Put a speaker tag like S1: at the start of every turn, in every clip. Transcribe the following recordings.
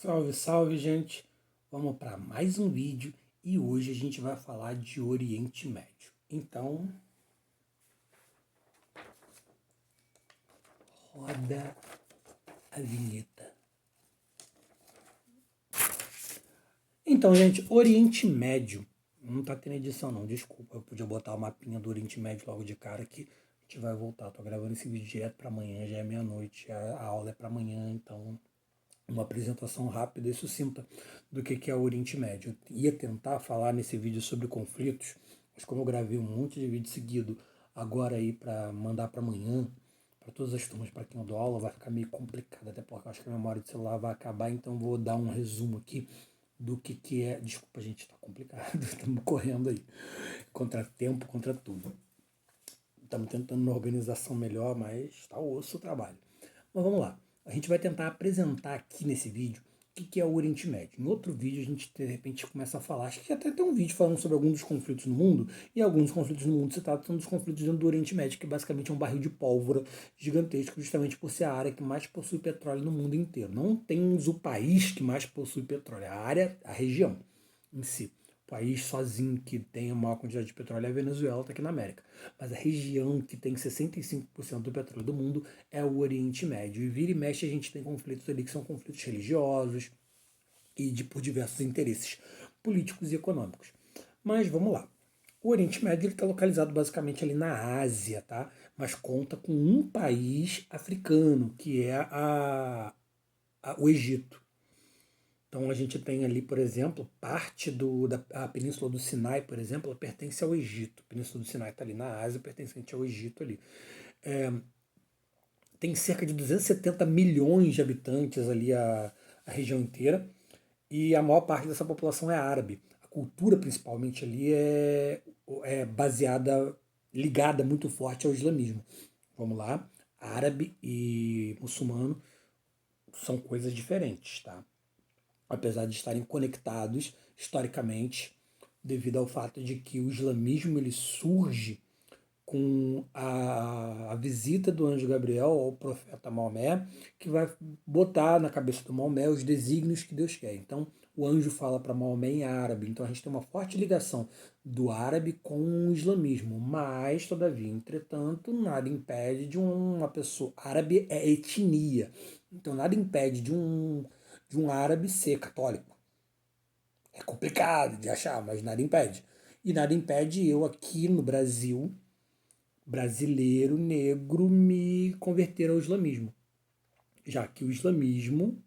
S1: Salve, salve, gente! Vamos para mais um vídeo e hoje a gente vai falar de Oriente Médio. Então, roda a vinheta. Então, gente, Oriente Médio. Não tá tendo edição não, desculpa. Eu podia botar o mapinha do Oriente Médio logo de cara aqui. A gente vai voltar. Tô gravando esse vídeo direto para amanhã, já é meia-noite. A aula é para amanhã, então uma apresentação rápida e sucinta do que é o Oriente Médio. Eu ia tentar falar nesse vídeo sobre conflitos, mas como eu gravei um monte de vídeo seguido agora aí para mandar para amanhã, para todas as turmas, para quem eu dou aula, vai ficar meio complicado, até porque eu acho que a memória do celular vai acabar, então vou dar um resumo aqui do que é. Desculpa, gente, tá complicado, estamos correndo aí, contra tempo, contra tudo. Estamos tentando uma organização melhor, mas está osso o trabalho. Mas vamos lá. A gente vai tentar apresentar aqui nesse vídeo o que é o Oriente Médio. Em outro vídeo a gente de repente começa a falar, acho que até tem um vídeo falando sobre alguns dos conflitos no mundo, e alguns conflitos no mundo se tratam dos conflitos dentro do Oriente Médio, que basicamente é um barril de pólvora gigantesco, justamente por ser a área que mais possui petróleo no mundo inteiro. Não temos o país que mais possui petróleo, é a área, a região em si. O país sozinho que tem a maior quantidade de petróleo é a Venezuela, está aqui na América. Mas a região que tem 65% do petróleo do mundo é o Oriente Médio. E vira e mexe a gente tem conflitos ali que são conflitos religiosos e por diversos interesses políticos e econômicos. Mas vamos lá. O Oriente Médio está localizado basicamente ali na Ásia, tá? Mas conta com um país africano, que é o Egito. Então a gente tem ali, por exemplo, parte da Península do Sinai, por exemplo, ela pertence ao Egito. A Península do Sinai está ali na Ásia, pertencente ao Egito ali. Tem cerca de 270 milhões de habitantes ali a região inteira, e a maior parte dessa população é árabe. A cultura, principalmente ali, é baseada, ligada muito forte ao islamismo. Vamos lá, árabe e muçulmano são coisas diferentes, tá? Apesar de estarem conectados historicamente, devido ao fato de que o islamismo ele surge com a visita do anjo Gabriel ao profeta Maomé, que vai botar na cabeça do Maomé os desígnios que Deus quer. Então, o anjo fala para Maomé em árabe. Então, a gente tem uma forte ligação do árabe com o islamismo. Mas, todavia, entretanto, nada impede de uma pessoa... Árabe é etnia. Então, nada impede de um árabe ser católico. É complicado de achar, mas nada impede. E nada impede eu aqui no Brasil, brasileiro, negro, me converter ao islamismo. Já que o islamismo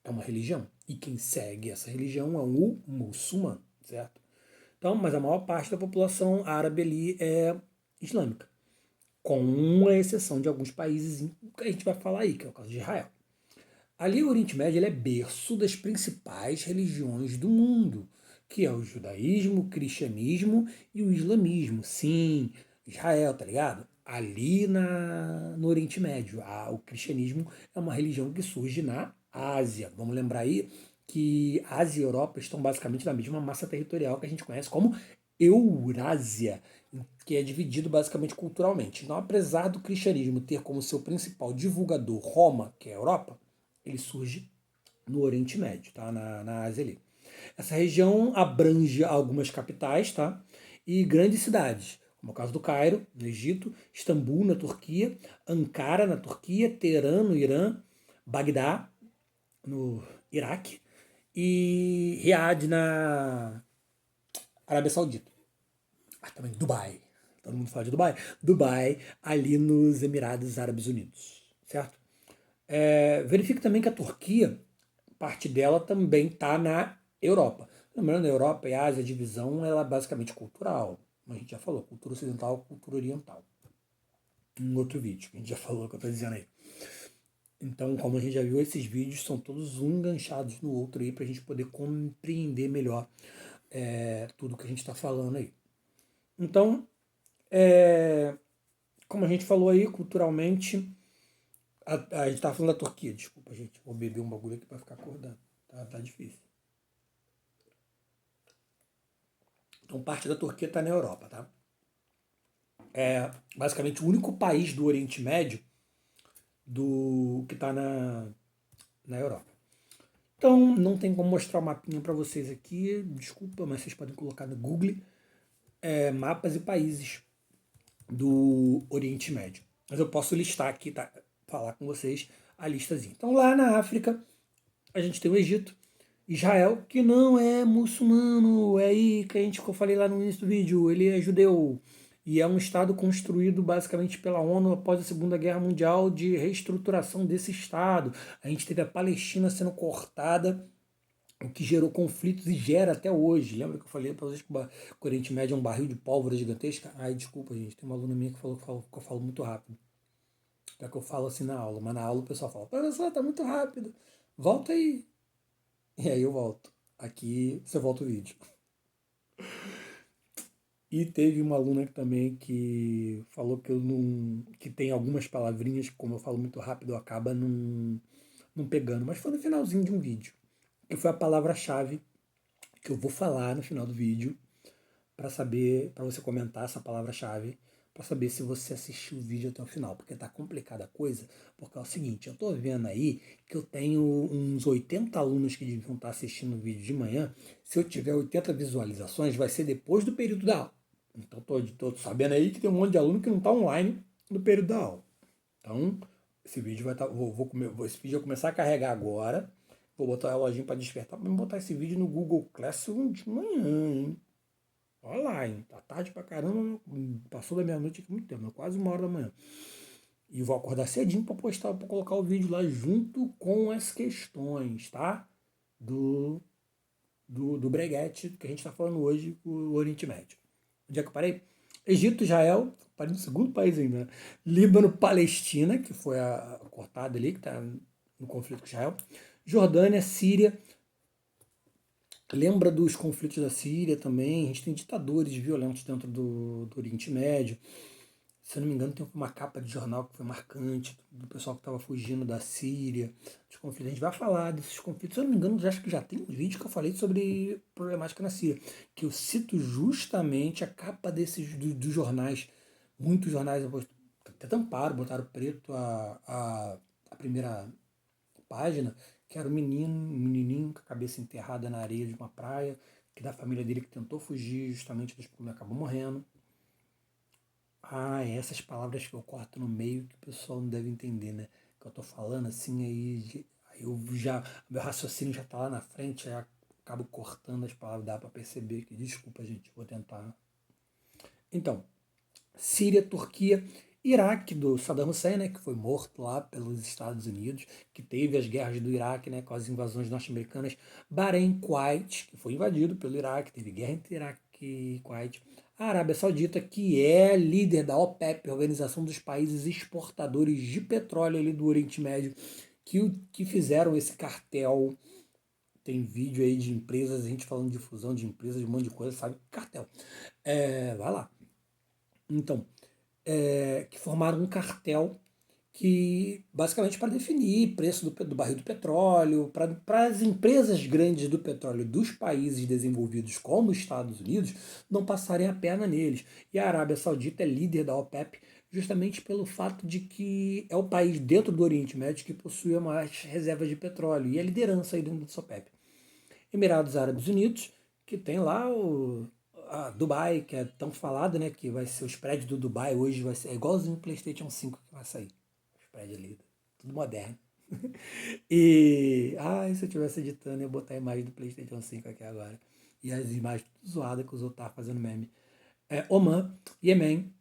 S1: é uma religião. E quem segue essa religião é o muçulmano, certo? Então, mas a maior parte da população árabe ali é islâmica. Com a exceção de alguns países que a gente vai falar aí, que é o caso de Israel. Ali o Oriente Médio ele é berço das principais religiões do mundo, que é o judaísmo, o cristianismo e o islamismo. Sim, Israel, tá ligado? Ali no Oriente Médio, o cristianismo é uma religião que surge na Ásia. Vamos lembrar aí que Ásia e Europa estão basicamente na mesma massa territorial que a gente conhece como Eurásia, que é dividido basicamente culturalmente. Então, apesar do cristianismo ter como seu principal divulgador Roma, que é a Europa, ele surge no Oriente Médio, tá? Na Ásia ali. Essa região abrange algumas capitais, tá? E grandes cidades, como é o caso do Cairo, no Egito, Istambul, na Turquia, Ankara, na Turquia, Teherã, no Irã, Bagdá, no Iraque, e Riad, na Arábia Saudita. Também Dubai. Todo mundo fala de Dubai. Dubai, ali nos Emirados Árabes Unidos, certo? Verifique também que a Turquia, parte dela também está na Europa. Lembrando, a Europa e a Ásia, a divisão ela é basicamente cultural. Como a gente já falou, cultura ocidental, cultura oriental. Um outro vídeo que a gente já falou, que eu estou dizendo aí. Então, como a gente já viu, esses vídeos são todos um enganchados no outro aí para a gente poder compreender melhor tudo que a gente está falando aí. Então, como a gente falou aí, culturalmente, a gente estava falando da Turquia, desculpa, gente. Vou beber um bagulho aqui para ficar acordado. Tá difícil. Então, parte da Turquia está na Europa, tá? É basicamente o único país do Oriente Médio que está na Europa. Então, não tem como mostrar o mapinha para vocês aqui, desculpa, mas vocês podem colocar no Google mapas e países do Oriente Médio. Mas eu posso listar aqui, tá? Falar com vocês a listazinha. Então, lá na África, a gente tem o Egito, Israel, que não é muçulmano, é aí que eu falei lá no início do vídeo, ele é judeu. E é um Estado construído basicamente pela ONU após a Segunda Guerra Mundial de reestruturação desse Estado. A gente teve a Palestina sendo cortada, o que gerou conflitos e gera até hoje. Lembra que eu falei para vocês que o Oriente Médio é um barril de pólvora gigantesca? Ai, desculpa, gente, tem uma aluna minha que falou que eu falo muito rápido. É que eu falo assim na aula, mas na aula o pessoal fala, professor, tá muito rápido, volta aí. E aí eu volto. Aqui você volta o vídeo. E teve uma aluna também que falou que eu não. Que tem algumas palavrinhas que, como eu falo muito rápido, acaba não pegando. Mas foi no finalzinho de um vídeo. Que foi a palavra-chave que eu vou falar no final do vídeo para saber, para você comentar essa palavra-chave, para saber se você assistiu o vídeo até o final, porque tá complicada a coisa, porque é o seguinte, eu tô vendo aí que eu tenho uns 80 alunos que deviam estar assistindo o vídeo de manhã. Se eu tiver 80 visualizações, vai ser depois do período da aula. Então tô sabendo aí que tem um monte de aluno que não está online no período da aula. Então, esse vídeo vai estar. Esse vídeo vai começar a carregar agora. Vou botar o reloginho para despertar para botar esse vídeo no Google Classroom de manhã, hein? Olha lá, hein? Tá tarde pra caramba. Passou da meia-noite aqui muito tempo, quase 1 hora da manhã. E vou acordar cedinho para postar, para colocar o vídeo lá junto com as questões, tá? Do Breguete, que a gente está falando hoje, o Oriente Médio. Onde é que eu parei? Egito, Israel, parei no segundo país ainda. Líbano, Palestina, que foi a cortada ali, que está no conflito com Israel. Jordânia, Síria. Lembra dos conflitos da Síria também. A gente tem ditadores violentos dentro do Oriente Médio. Se eu não me engano, tem uma capa de jornal que foi marcante, do pessoal que estava fugindo da Síria, dos conflitos. A gente vai falar desses conflitos. Se eu não me engano, acho que já tem um vídeo que eu falei sobre problemática na Síria, que eu cito justamente a capa dos jornais. Muitos jornais até tamparam, botaram preto a primeira página, que era um menininho com a cabeça enterrada na areia de uma praia, que da família dele que tentou fugir justamente dos problemas, acabou morrendo. Essas palavras que eu corto no meio que o pessoal não deve entender, né? Que eu tô falando assim, aí eu já, meu raciocínio já tá lá na frente, aí eu acabo cortando as palavras, dá para perceber que, desculpa, gente, vou tentar. Então, Síria, Turquia, Iraque do Saddam Hussein, né, que foi morto lá pelos Estados Unidos, que teve as guerras do Iraque, né, com as invasões norte-americanas, Bahrein, Kuwait, que foi invadido pelo Iraque, teve guerra entre Iraque e Kuwait, a Arábia Saudita, que é líder da OPEP, Organização dos Países Exportadores de Petróleo ali do Oriente Médio, que fizeram esse cartel. Tem vídeo aí de empresas, a gente falando de fusão de empresas, de um monte de coisa, sabe? Cartel. Vai lá. Então, que formaram um cartel que basicamente para definir preço do barril do petróleo, para as empresas grandes do petróleo dos países desenvolvidos como os Estados Unidos não passarem a perna neles. E a Arábia Saudita é líder da OPEP justamente pelo fato de que é o país dentro do Oriente Médio que possui a maior reserva de petróleo e a liderança aí dentro da OPEP. Emirados Árabes Unidos, que tem lá a Dubai, que é tão falado, né? Que vai ser os prédios do Dubai hoje, vai ser igualzinho o PlayStation 5 que vai sair. Os prédios ali, tudo moderno. Se eu tivesse editando, eu ia botar a imagem do PlayStation 5 aqui agora. E as imagens tudo zoadas que os outros estavam fazendo meme. Oman, Iêmen.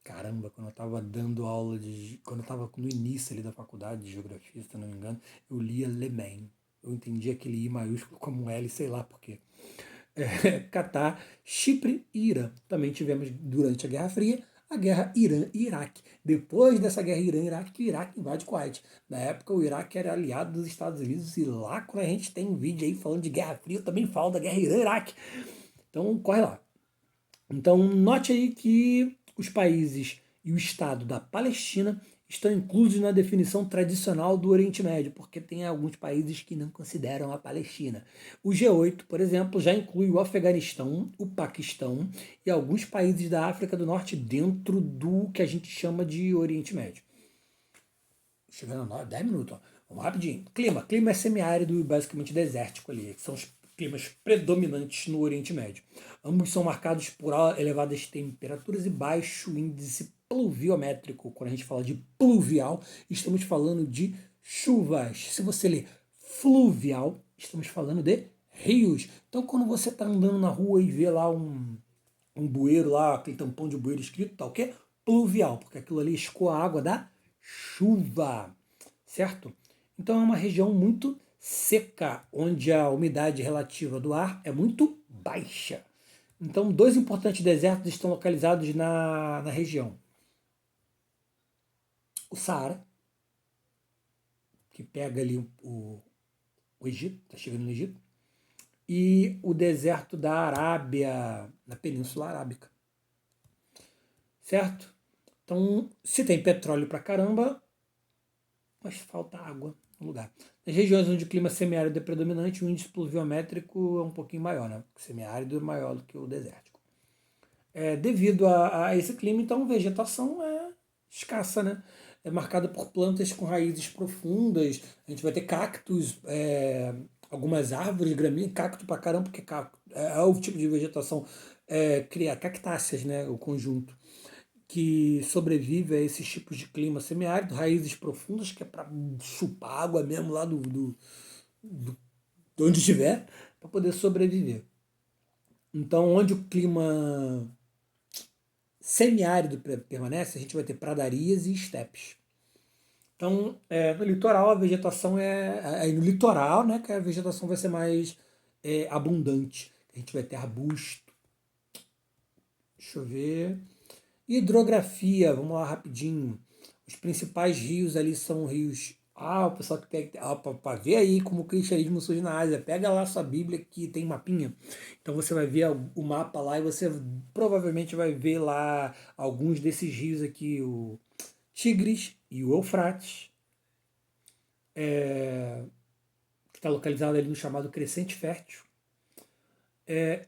S1: Caramba, quando eu tava dando aula de. Quando eu tava no início ali da faculdade de geografia, se eu não me engano, eu lia Lemen. Eu entendi aquele I maiúsculo como um L, sei lá por quê. Catar, Chipre e Irã. Também tivemos, durante a Guerra Fria, a guerra Irã e Iraque. Depois dessa guerra Irã e Iraque, o Iraque invade Kuwait. Na época, o Iraque era aliado dos Estados Unidos e lá, quando a gente tem um vídeo aí falando de Guerra Fria, eu também falo da guerra Irã e Iraque. Então, corre lá. Então, note aí que os países e o Estado da Palestina estão inclusos na definição tradicional do Oriente Médio, porque tem alguns países que não consideram a Palestina. O G8, por exemplo, já inclui o Afeganistão, o Paquistão e alguns países da África do Norte dentro do que a gente chama de Oriente Médio. Chegando a 10 minutos. Ó. Vamos rapidinho. Clima. Clima é semiárido e basicamente desértico ali, que são os climas predominantes no Oriente Médio. Ambos são marcados por elevadas temperaturas e baixo índice pluviométrico. Quando a gente fala de pluvial, estamos falando de chuvas. Se você ler fluvial, estamos falando de rios. Então, quando você está andando na rua e vê lá um bueiro lá, aquele tampão de bueiro escrito, tá o quê? Pluvial, porque aquilo ali escoa a água da chuva, certo? Então é uma região muito seca, onde a umidade relativa do ar é muito baixa. Então, dois importantes desertos estão localizados na região. O Saara, que pega ali o Egito, está chegando no Egito, e o deserto da Arábia, na Península Arábica. Certo? Então, se tem petróleo pra caramba, mas falta água no lugar. Nas regiões onde o clima semiárido é predominante, o índice pluviométrico é um pouquinho maior, né? O semiárido é maior do que o desértico. Devido a esse clima, então, a vegetação é escassa, né? É marcada por plantas com raízes profundas. A gente vai ter cactos, algumas árvores, gramíneas, cacto pra caramba, porque cacto é o tipo de vegetação, cria cactáceas, né? O conjunto que sobrevive a esses tipos de clima semiárido, raízes profundas, que é para chupar água mesmo lá de onde estiver, para poder sobreviver. Então, onde o clima semiárido permanece, a gente vai ter pradarias e estepes. Então, no litoral a vegetação no litoral, né, que a vegetação vai ser mais abundante. A gente vai ter arbusto. Deixa eu ver. Hidrografia, vamos lá rapidinho. Os principais rios ali são rios. O pessoal que pega. Para ver aí como o cristianismo surge na Ásia, pega lá sua Bíblia que tem mapinha. Então você vai ver o mapa lá e você provavelmente vai ver lá alguns desses rios aqui, o Tigres e o Eufrates, que está localizado ali no chamado Crescente Fértil.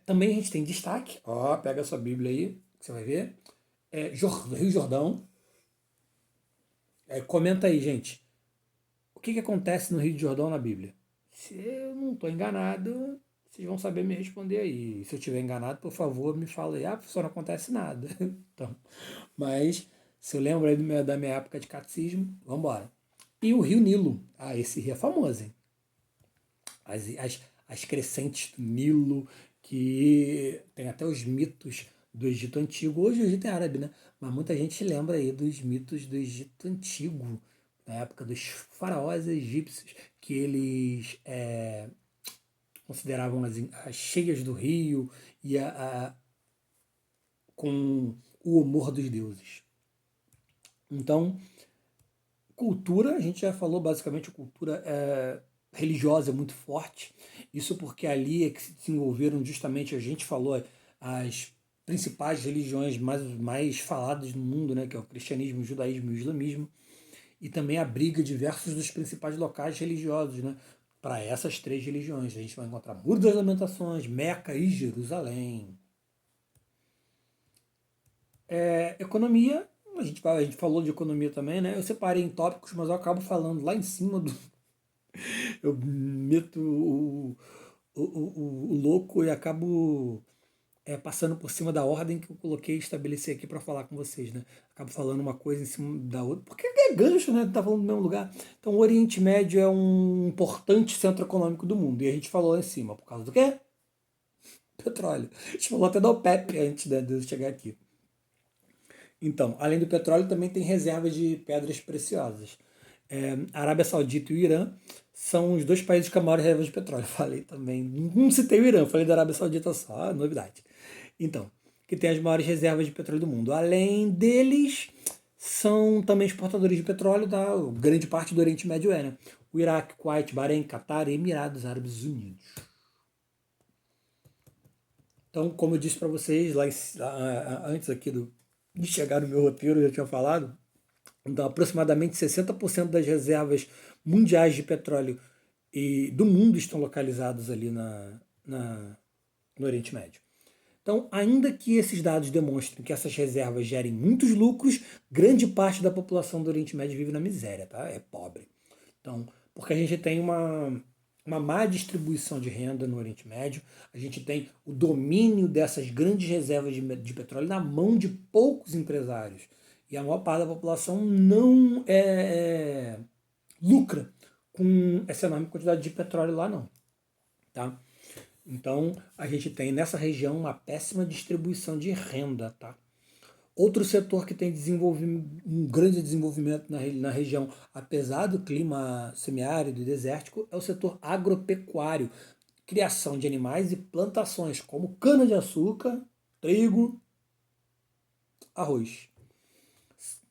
S1: Também a gente tem destaque. Pega a sua Bíblia aí, que você vai ver. Rio Jordão. Comenta aí, gente. O que acontece no Rio de Jordão na Bíblia? Se eu não estou enganado, vocês vão saber me responder aí. Se eu estiver enganado, por favor, me fala aí. Professor, não acontece nada. Então, mas, se eu lembro aí da minha época de catecismo, vamos embora. E o Rio Nilo. Esse rio é famoso, hein? As crescentes do Nilo, que tem até os mitos do Egito Antigo. Hoje o Egito é árabe, né? Mas muita gente lembra aí dos mitos do Egito Antigo, na época dos faraós egípcios, que eles consideravam as cheias do rio e com o humor dos deuses. Então, cultura, a gente já falou basicamente, cultura religiosa é muito forte. Isso porque ali é que se desenvolveram justamente, a gente falou, as principais religiões mais faladas no mundo, né, que é o cristianismo, o judaísmo e o islamismo, e também abriga diversos dos principais locais religiosos, né, para essas três religiões. A gente vai encontrar Muro das Lamentações, Meca e Jerusalém. Economia, a gente falou de economia também, né? Eu separei em tópicos, mas eu acabo falando lá em cima do. Eu meto o louco e acabo passando por cima da ordem que eu coloquei e estabeleci aqui para falar com vocês, né? Acabo falando uma coisa em cima da outra, porque é gancho, né? Tá falando do mesmo lugar. Então, o Oriente Médio é um importante centro econômico do mundo. E a gente falou lá em cima, por causa do quê? Petróleo. A gente falou até da OPEP antes de eu chegar aqui. Então, além do petróleo, também tem reservas de pedras preciosas. A Arábia Saudita e o Irã são os dois países com a maior reserva de petróleo. Falei também, não citei o Irã, falei da Arábia Saudita só, novidade. Então, que tem as maiores reservas de petróleo do mundo. Além deles, são também exportadores de petróleo da grande parte do Oriente Médio, né? O Iraque, Kuwait, Bahrein, Catar e Emirados Árabes Unidos. Então, como eu disse para vocês antes aqui de chegar no meu roteiro, eu já tinha falado, então aproximadamente 60% das reservas mundiais de petróleo do mundo estão localizadas ali no Oriente Médio. Então, ainda que esses dados demonstrem que essas reservas gerem muitos lucros, grande parte da população do Oriente Médio vive na miséria, tá? É pobre. Então, Porque a gente tem uma má distribuição de renda no Oriente Médio, a gente tem o domínio dessas grandes reservas de petróleo na mão de poucos empresários. E a maior parte da população não lucra com essa enorme quantidade de petróleo lá, não. Tá? Então, a gente tem nessa região uma péssima distribuição de renda. Tá? Outro setor que tem um grande desenvolvimento na região, apesar do clima semiárido e desértico, é o setor agropecuário. Criação de animais e plantações, como cana-de-açúcar, trigo, arroz.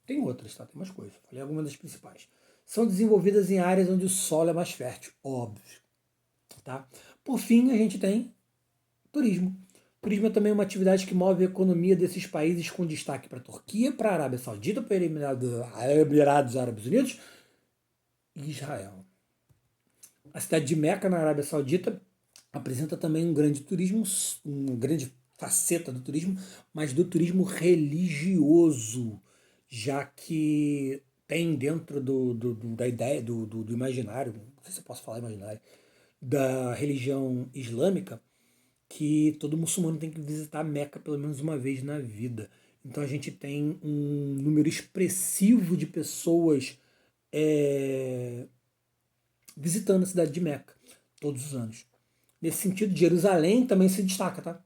S1: Tem outras, tá? Tem mais coisas. Falei algumas das principais. São desenvolvidas em áreas onde o solo é mais fértil, óbvio. Tá? Por fim, a gente tem turismo. Turismo é também uma atividade que move a economia desses países com destaque para a Turquia, para a Arábia Saudita, para Emirados Árabes Unidos e Israel. A cidade de Meca, na Arábia Saudita, apresenta também um grande turismo, uma grande faceta do turismo, mas do turismo religioso, já que tem dentro da ideia, do imaginário, não sei se eu posso falar imaginário, da religião islâmica, que todo muçulmano tem que visitar Meca pelo menos uma vez na vida. Então a gente tem um número expressivo de pessoas visitando a cidade de Meca todos os anos. Nesse sentido, Jerusalém também se destaca, tá?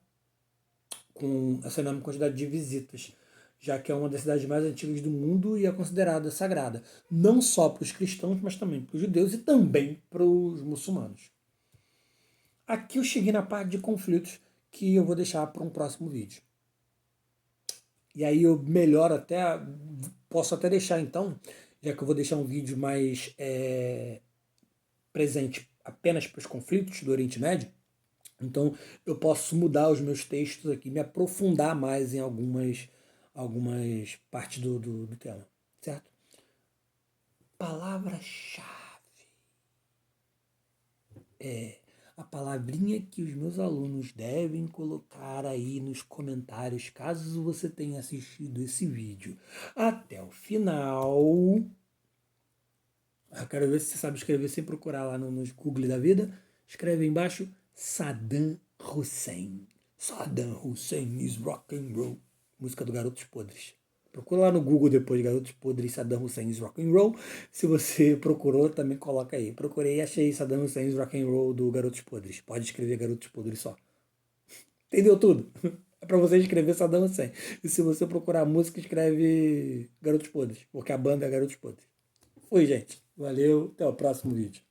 S1: Com essa enorme quantidade de visitas, já que é uma das cidades mais antigas do mundo e é considerada sagrada, não só para os cristãos, mas também para os judeus e também para os muçulmanos. Aqui eu cheguei na parte de conflitos que eu vou deixar para um próximo vídeo. E aí eu melhor até, posso até deixar então, já que eu vou deixar um vídeo mais presente apenas para os conflitos do Oriente Médio, então eu posso mudar os meus textos aqui, me aprofundar mais em algumas partes do tema, certo? Palavra-chave. A palavrinha que os meus alunos devem colocar aí nos comentários, caso você tenha assistido esse vídeo até o final. Eu quero ver se você sabe escrever sem procurar lá no Google da vida. Escreve aí embaixo Saddam Hussein. Saddam Hussein is rock and roll. Música do Garotos Podres. Procura lá no Google depois, Garotos Podres, Saddam Hussein's Rock and Roll. Se você procurou, também coloca aí. Procurei e achei Saddam Hussein's Rock and Roll do Garotos Podres. Pode escrever Garotos Podres só. Entendeu tudo? É pra você escrever Saddam Hussein. E se você procurar música, escreve Garotos Podres. Porque a banda é Garotos Podres. Foi, gente. Valeu. Até o próximo vídeo.